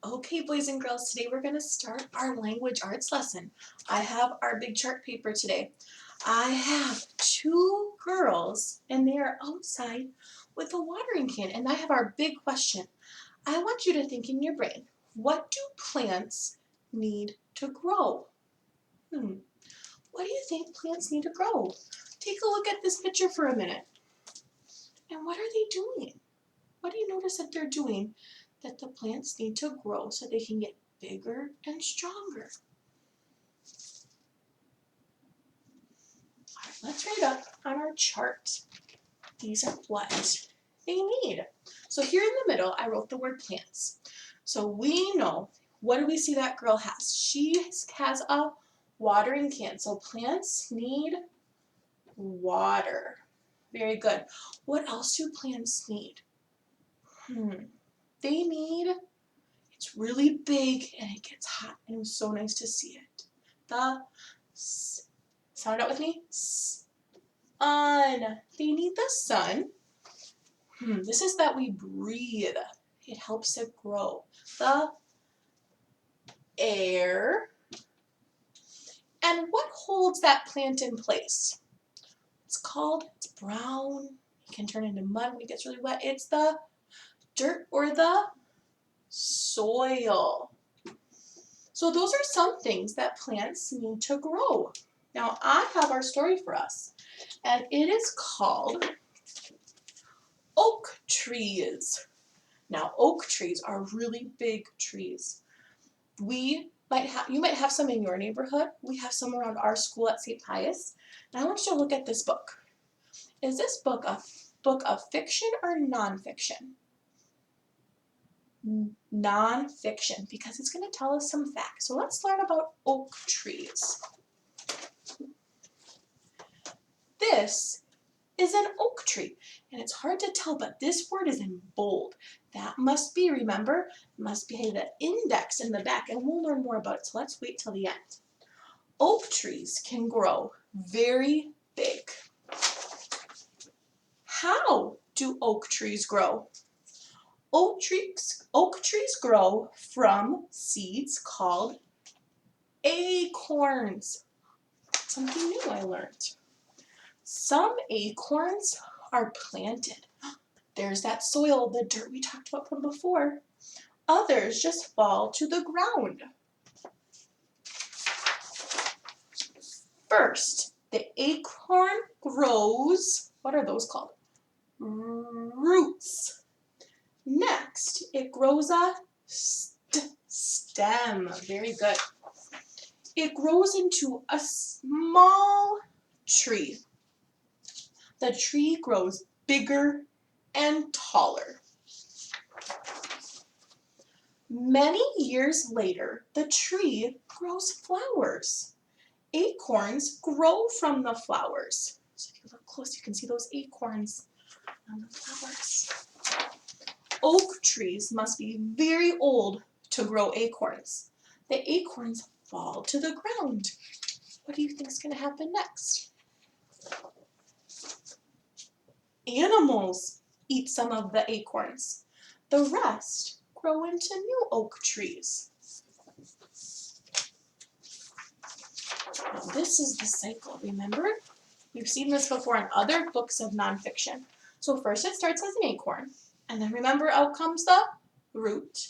Okay, boys and girls, today we're going to start our language arts lesson. I have our big chart paper today. I have two girls and they are outside with a watering can, and I have our big question. I want you to think in your brain, what do plants need to grow? What do you think plants need to grow? Take a look at this picture for a minute. And what are they doing? What do you notice that they're doing that the plants need to grow so they can get bigger and stronger? All right, let's write up on our chart. These are what they need. So here in the middle, I wrote the word plants. So we know, what do we see that girl has? She has a watering can. So plants need water. Very good. What else do plants need? They need, it's really big and it gets hot, and it was so nice to see it. Sound out with me? Sun. They need the sun. This is that we breathe. It helps it grow. The air. And what holds that plant in place? It's brown. It can turn into mud when it gets really wet. It's the dirt or the soil. So those are some things that plants need to grow. Now I have our story for us, and it is called Oak Trees. Now oak trees are really big trees. You might have some in your neighborhood. We have some around our school at St. Pius. And I want you to look at this book. Is this book a book of fiction or nonfiction? Nonfiction, because it's going to tell us some facts. So let's learn about oak trees. This is an oak tree, and it's hard to tell, but this word is in bold. That must be, remember, must be the index in the back, and we'll learn more about it, so let's wait till the end. Oak trees can grow very big. How do oak trees grow? Oak trees grow from seeds called acorns. Something new I learned. Some acorns are planted. There's that soil, the dirt we talked about from before. Others just fall to the ground. First, the acorn grows, what are those called? Roots. Next, it grows a stem. Very good. It grows into a small tree. The tree grows bigger and taller. Many years later, the tree grows flowers. Acorns grow from the flowers. So if you look close, you can see those acorns on the flowers. Oak trees must be very old to grow acorns. The acorns fall to the ground. What do you think is going to happen next? Animals eat some of the acorns. The rest grow into new oak trees. Now, this is the cycle, remember? We've seen this before in other books of nonfiction. So first it starts as an acorn, and then remember, out comes the root,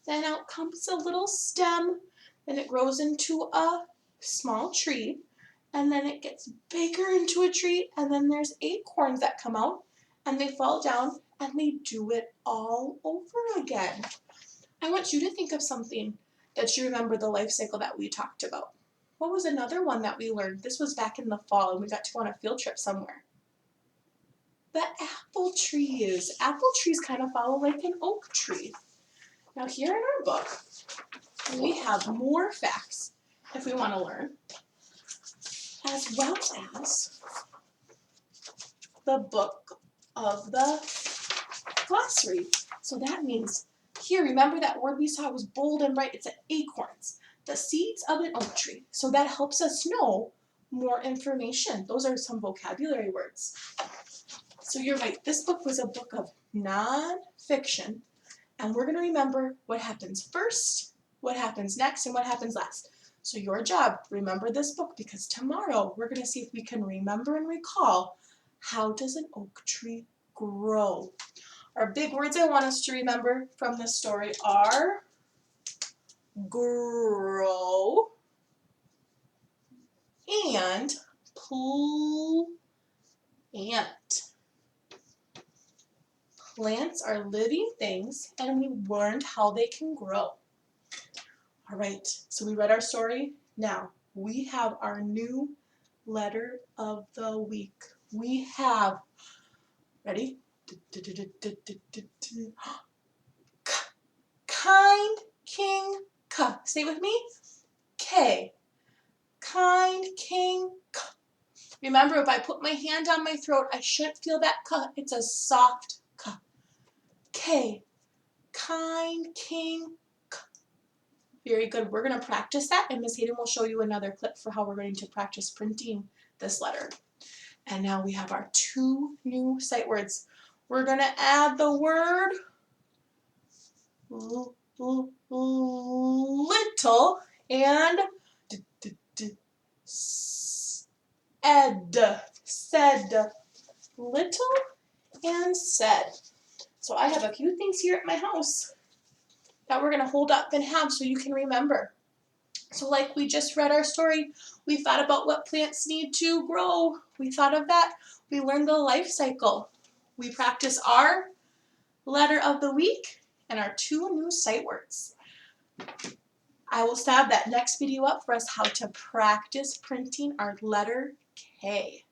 then out comes a little stem, then it grows into a small tree, and then it gets bigger into a tree, and then there's acorns that come out, and they fall down, and they do it all over again. I want you to think of something that you remember the life cycle that we talked about. What was another one that we learned? This was back in the fall, and we got to go on a field trip somewhere. The apple trees. Apple trees kind of follow like an oak tree. Now here in our book, we have more facts if we want to learn, as well as the book of the glossary. So that means here, remember that word we saw was bold and bright? It's an acorns, the seeds of an oak tree. So that helps us know more information. Those are some vocabulary words. So you're right, this book was a book of nonfiction, And we're going to remember what happens first, what happens next, and what happens last. So your job, remember this book, because tomorrow we're going to see if we can remember and recall, how does an oak tree grow? Our big words I want us to remember from this story are grow and plant. Plants are living things, and we learned how they can grow. All right, so we read our story. Now, we have our new letter of the week. We have, ready? Kind king K. Say it with me. K. Kind king K. Remember, if I put my hand on my throat, I shouldn't feel that K. It's a soft K. K. Kind king K. Very good. We're going to practice that, and Miss Hayden will show you another clip for how we're going to practice printing this letter. And now we have our 2 new sight words. We're going to add the word little and said. Little and said. So I have a few things here at my house that we're going to hold up and have so you can remember. So like we just read our story, we thought about what plants need to grow. We thought of that. We learned the life cycle. We practice our letter of the week and our 2 new sight words. I will have that next video up for us how to practice printing our letter K.